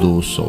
200,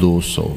200,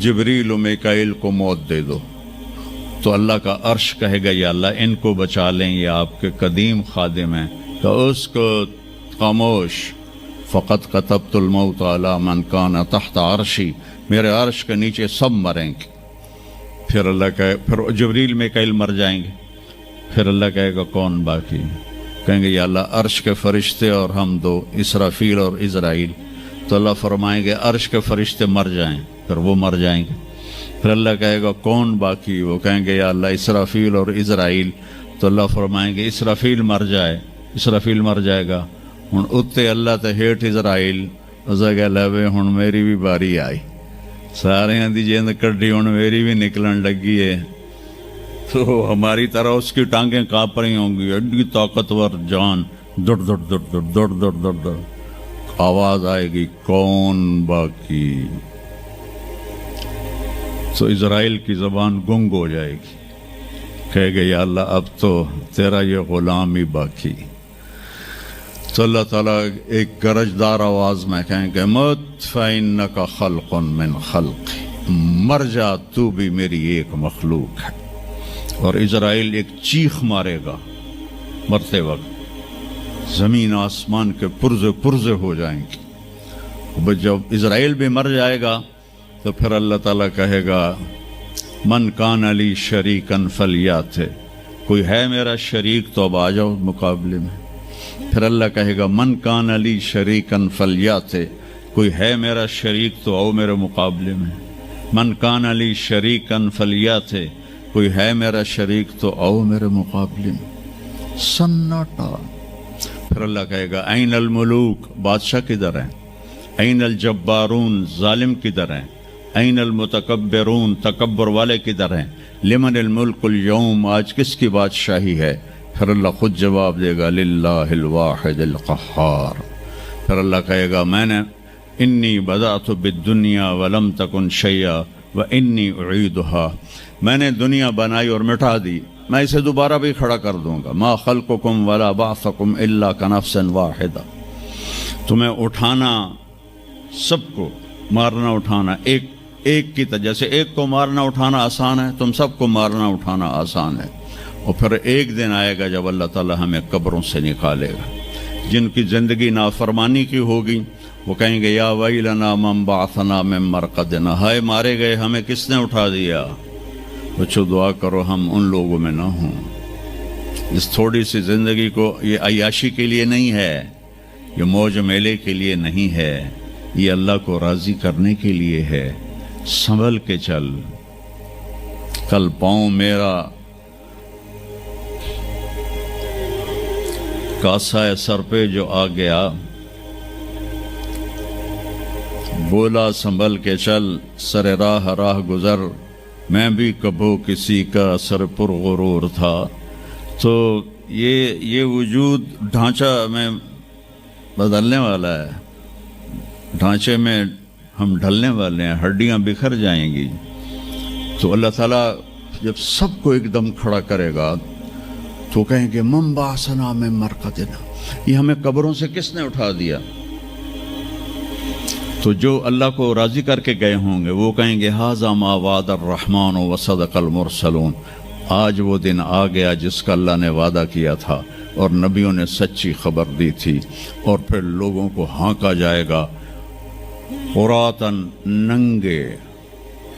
جبریل و میکائیل کو موت دے دو، تو اللہ کا عرش کہے گا یا اللہ ان کو بچا لیں، یہ آپ کے قدیم خادم ہیں، تو اس کو خاموش، فقط کتبت الموت علی من کان تحت عرشی، میرے عرش کے نیچے سب مریں گے۔ پھر اللہ کہے، پھر جبریل میکائیل مر جائیں گے، پھر اللہ کہے گا کون باقی؟ کہیں گے یا اللہ عرش کے فرشتے اور ہم دو، اسرافیل اور عزرائیل۔ تو اللہ فرمائیں گے عرش کے فرشتے مر جائیں، پھر وہ مر جائیں گے۔ پھر اللہ کہے گا کون باقی؟ وہ کہیں گے یا اللہ اسرافیل اور عزرائیل۔ تو اللہ فرمائیں گے اسرافیل مر جائے، اسرافیل مر جائے گا، ہن اتنے اللہ تے ہیٹ عزرائیل، اسے کہ لے ہن میری بھی باری آئی، سارے دی جیند کڈی ہن میری بھی نکلن لگی ہے۔ تو ہماری طرح اس کی ٹانگیں کانپ رہی ہوں گی، ایڈی طاقتور جان، دڑ دڑ دڑ دڑ دڑ دڑ دڑ دڑ، آواز آئے گی کون باقی؟ تو اسرائیل کی زبان گنگ ہو جائے گی، کہے گے یا اللہ اب تو تیرا یہ غلام ہی باقی۔ تو اللہ تعالیٰ ایک گرجدار آواز میں کہیں گے مت فإنک خلق من خلق، مر جا تو بھی میری ایک مخلوق ہے۔ اور اسرائیل ایک چیخ مارے گا مرتے وقت، زمین آسمان کے پرزے پرزے ہو جائیں گے۔ جب اسرائیل بھی مر جائے گا تو پھر اللہ تعالیٰ کہے گا من کان علی شریکن فلیات، کوئی ہے میرا شریک تو اب آ جاؤ مقابلے میں۔ پھر اللہ کہے گا من کان علی شریکن فلیات، کوئی ہے میرا شریک تو آؤ میرے مقابلے میں۔ من کان علی شریکن فلیات، کوئی ہے میرا شریک تو آؤ میرے مقابلے میں۔ سناٹا۔ پھر اللہ کہے گا این الملوک، بادشاہ کدھر ہیں؟ این الجبارون، ظالم کدھر ہیں؟ این المتکبرون، تکبر والے کدھر ہیں؟ لمن الملک اليوم، آج کس کی بادشاہی ہے؟ پھر اللہ خود جواب دے گا للہ الواحد القہار۔ پھر اللہ کہے گا میں نے انی بدأت بالدنیا ولم تکن شیئا وانی اعیدها، میں نے دنیا بنائی اور مٹا دی، میں اسے دوبارہ بھی کھڑا کر دوں گا۔ ما خلقکم ولا بعثکم الا کنفس واحدہ، تمہیں اٹھانا، سب کو مارنا اٹھانا ایک کی طرح، جیسے ایک کو مارنا اٹھانا آسان ہے، تم سب کو مارنا اٹھانا آسان ہے۔ اور پھر ایک دن آئے گا جب اللہ تعالیٰ ہمیں قبروں سے نکالے گا۔ جن کی زندگی نافرمانی کی ہوگی وہ کہیں گے یا ویلنا من بعثنا من مرقدنا، ہائے مارے گئے ہمیں کس نے اٹھا دیا۔ بچو دعا کرو ہم ان لوگوں میں نہ ہوں۔ اس تھوڑی سی زندگی کو یہ عیاشی کے لیے نہیں ہے، یہ موج میلے کے لیے نہیں ہے، یہ اللہ کو راضی کرنے کے لیے ہے۔ سنبھل کے چل، کل پاؤں میرا کاسا سر پہ جو آ گیا، بولا سنبھل کے چل سر راہ راہ گزر، میں بھی کبھو کسی کا سر پر غرور تھا۔ تو یہ وجود ڈھانچہ میں بدلنے والا ہے، ڈھانچے میں ہم ڈھلنے والے ہیں، ہڈیاں بکھر جائیں گی۔ تو اللہ تعالیٰ جب سب کو ایک دم کھڑا کرے گا تو کہیں گے من بعثنا من مرقدنا، یہ ہمیں قبروں سے کس نے اٹھا دیا؟ تو جو اللہ کو راضی کر کے گئے ہوں گے وہ کہیں گے ھذا ما وعد الرحمن وصدق المرسلون، آج وہ دن آ گیا جس کا اللہ نے وعدہ کیا تھا اور نبیوں نے سچی خبر دی تھی۔ اور پھر لوگوں کو ہانکا جائے گا عراۃً، ننگے،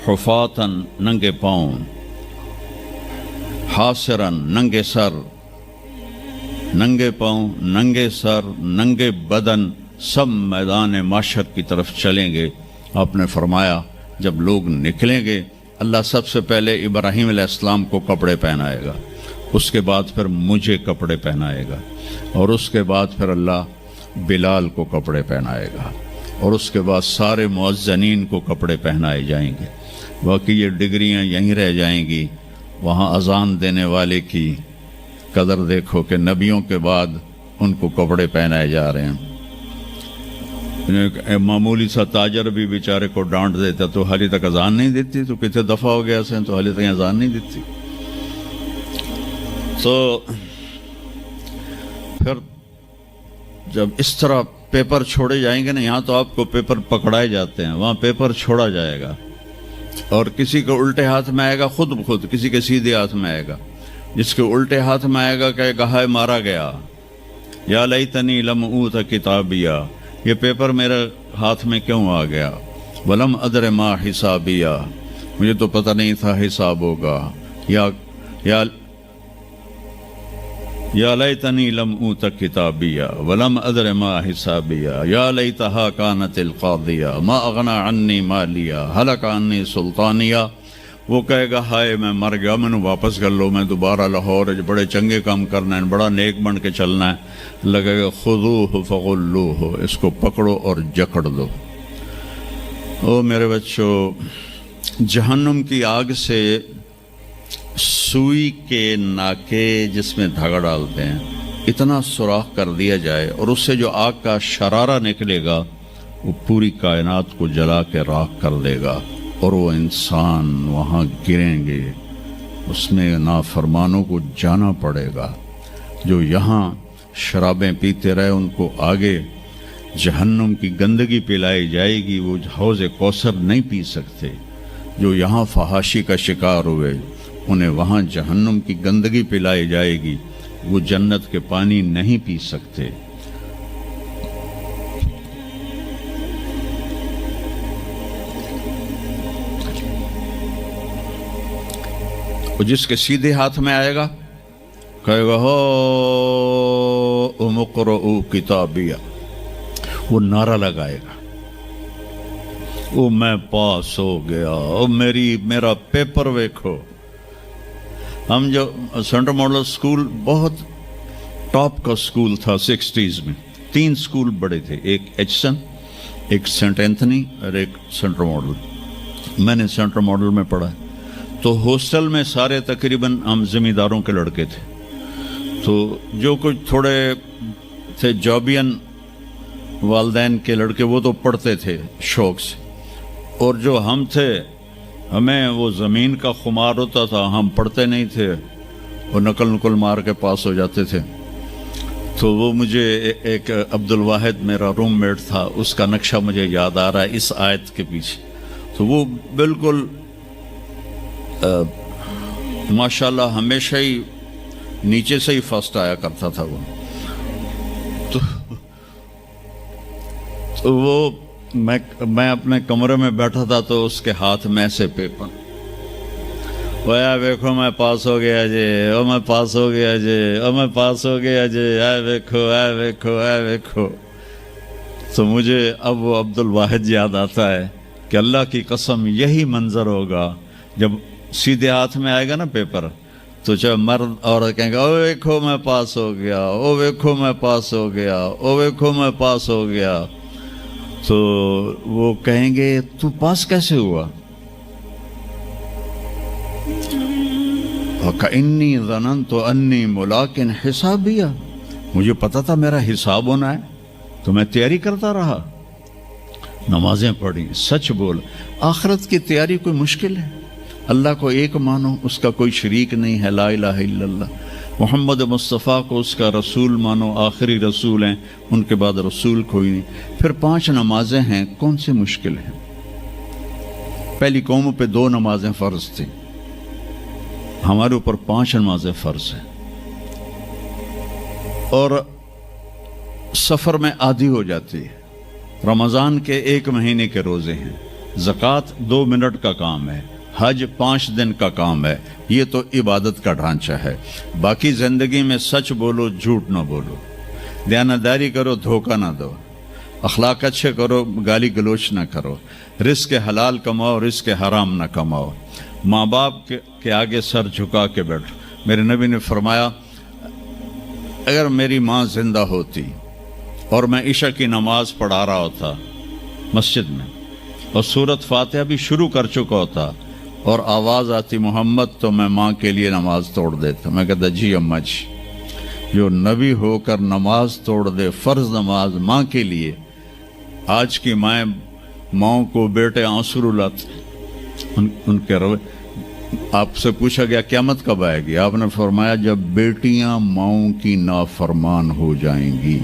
حفاتً، ننگے پاؤں، حاسراً، ننگے سر، ننگے پاؤں، ننگے سر، ننگے بدن، سب میدان معاشر کی طرف چلیں گے۔ آپ نے فرمایا جب لوگ نکلیں گے اللہ سب سے پہلے ابراہیم علیہ السلام کو کپڑے پہنائے گا، اس کے بعد پھر مجھے کپڑے پہنائے گا، اور اس کے بعد پھر اللہ بلال کو کپڑے پہنائے گا، اور اس کے بعد سارے مؤذنین کو کپڑے پہنائے جائیں گے۔ باقی یہ ڈگریاں یہیں رہ جائیں گی۔ وہاں اذان دینے والے کی قدر دیکھو کہ نبیوں کے بعد ان کو کپڑے پہنائے جا رہے ہیں۔ معمولی سا تاجر بھی بیچارے کو ڈانٹ دیتا تو حالی تک اذان نہیں دیتی، تو کتنے دفعہ ہو گیا سے تو حالی تک اذان نہیں دیتی۔ تو پھر جب اس طرح پیپر چھوڑے جائیں گے نا، یہاں تو آپ کو پیپر پکڑائے جاتے ہیں، وہاں پیپر چھوڑا جائے گا، اور کسی کے الٹے ہاتھ میں آئے گا خود بخود، کسی کے سیدھے ہاتھ میں آئے گا. جس کے الٹے ہاتھ میں آئے گا کہے گا ہائے مارا گیا، یا لیتنی لم اوت کتابیہ، یہ پیپر میرے ہاتھ میں کیوں آ گیا، ولم ادر ما حسابیہ، مجھے تو پتہ نہیں تھا حساب ہوگا، یا لیتنی لم اوت کتابیہ ولم ادر ما حسابیہ، یا لیتہا کانت القاضیہ ما اغنی عنی مالیہ ہلک عنی سلطانیہ. وہ کہے گا ہائے میں مر گیا، میں نے واپس کر لو، میں دوبارہ لاہور بڑے چنگے کام کرنا ہے، بڑا نیک بن کے چلنا ہے. لگے گا خذوہ فغلوہ، اس کو پکڑو اور جکڑ دو. او میرے بچوں، جہنم کی آگ سے سوئی کے ناکے جس میں دھاگا ڈالتے ہیں اتنا سوراخ کر دیا جائے اور اس سے جو آگ کا شرارہ نکلے گا وہ پوری کائنات کو جلا کے راکھ کر دے گا، اور وہ انسان وہاں گریں گے، اس میں نافرمانوں کو جانا پڑے گا. جو یہاں شرابیں پیتے رہے ان کو آگے جہنم کی گندگی پلائی جائے گی، وہ حوض کوثر نہیں پی سکتے. جو یہاں فحاشی کا شکار ہوئے انہیں وہاں جہنم کی گندگی پلائی جائے گی، وہ جنت کے پانی نہیں پی سکتے. وہ جس کے سیدھے ہاتھ میں آئے گا کہے گا ہو اقرؤ کتابیہ، وہ نعرہ لگائے گا، وہ میں پاس ہو گیا، میرا پیپر ویکھو. ہم جو سینٹرل ماڈل اسکول بہت ٹاپ کا اسکول تھا 60s میں، 3 اسکول بڑے تھے، ایک ایچسن، ایک سینٹ اینتھنی اور ایک سینٹرل ماڈل. میں نے سینٹرل ماڈل میں پڑھا، تو ہاسٹل میں سارے تقریباً ہم زمینداروں کے لڑکے تھے. تو جو کچھ تھوڑے تھے جابین والدین کے لڑکے وہ تو پڑھتے تھے شوق سے، اور جو ہم تھے ہمیں وہ زمین کا خمار ہوتا تھا، ہم پڑھتے نہیں تھے، وہ نقل مار کے پاس ہو جاتے تھے. تو وہ مجھے ایک عبد الواحد میرا روم میٹ تھا، اس کا نقشہ مجھے یاد آ رہا ہے اس آیت کے پیچھے. تو وہ بالکل ماشاءاللہ ہمیشہ ہی نیچے سے ہی فرسٹ آیا کرتا تھا. وہ تو وہ میں اپنے کمرے میں بیٹھا تھا تو اس کے ہاتھ میں سے پیپر، ویا ویکھو میں پاس ہو گیا جی، او میں پاس ہو گیا جی، او میں پاس ہو گیا جی، اے ویکھو اے ویکھو اے ویکھو. تو مجھے اب وہ عبد الواحد یاد آتا ہے کہ اللہ کی قسم یہی منظر ہوگا جب سیدھے ہاتھ میں آئے گا نا پیپر، تو چاہے مرد عورت کہیں گا او ویکھو میں پاس ہو گیا، او ویکھو میں پاس ہو گیا، او ویکھو میں پاس ہو گیا. تو وہ کہیں گے تو پاس کیسے ہوا؟ وَكَإِنِّي ظَنَنْتُ أَنِّي مُلَاقٍ حِسَابِيَّ، مجھے پتا تھا میرا حساب ہونا ہے تو میں تیاری کرتا رہا، نمازیں پڑھی، سچ بول. آخرت کی تیاری کوئی مشکل ہے؟ اللہ کو ایک مانو، اس کا کوئی شریک نہیں ہے، لا الہ الا اللہ. محمد مصطفیٰ کو اس کا رسول مانو، آخری رسول ہیں، ان کے بعد رسول کوئی نہیں. پھر 5 نمازیں ہیں، کون سی مشکل ہیں؟ پہلی قوموں پہ 2 نمازیں فرض تھیں، ہمارے اوپر 5 نمازیں فرض ہیں. اور سفر میں عادی ہو جاتی ہے. رمضان کے 1 مہینے کے روزے ہیں، زکوٰۃ 2 منٹ کا کام ہے، حج 5 دن کا کام ہے. یہ تو عبادت کا ڈھانچہ ہے. باقی زندگی میں سچ بولو، جھوٹ نہ بولو، دیانتداری کرو، دھوکہ نہ دو، اخلاق اچھے کرو، گالی گلوچ نہ کرو، رزق حلال کماؤ، رزق حرام نہ کماؤ. ماں باپ کے آگے سر جھکا کے بیٹھو. میرے نبی نے فرمایا اگر میری ماں زندہ ہوتی اور میں عشاء کی نماز پڑھا رہا ہوتا مسجد میں اور سورۃ فاتحہ بھی شروع کر چکا ہوتا اور آواز آتی محمد، تو میں ماں کے لیے نماز توڑ دیتا. میں کہتا جی اماں جی، جو نبی ہو کر نماز توڑ دے، فرض نماز ماں کے لیے. آج کی ماؤں کو بیٹے آنسو رلاتے ان کے روے. آپ سے پوچھا گیا قیامت کب آئے گی؟ آپ نے فرمایا جب بیٹیاں ماؤں کی نافرمان ہو جائیں گی.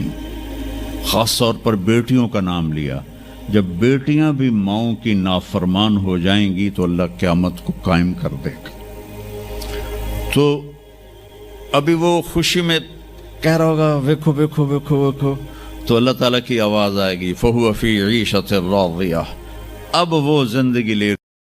خاص طور پر بیٹیوں کا نام لیا. جب بیٹیاں بھی ماؤں کی نافرمان ہو جائیں گی تو اللہ قیامت کو قائم کر دے گا. تو ابھی وہ خوشی میں کہہ رہا ہوگا ویکھو ویکھو ویکھو ویکھو، تو اللہ تعالیٰ کی آواز آئے گی فَهُوَ فِي عِيشَةٍ رَاضِيَةٍ، اب وہ زندگی لے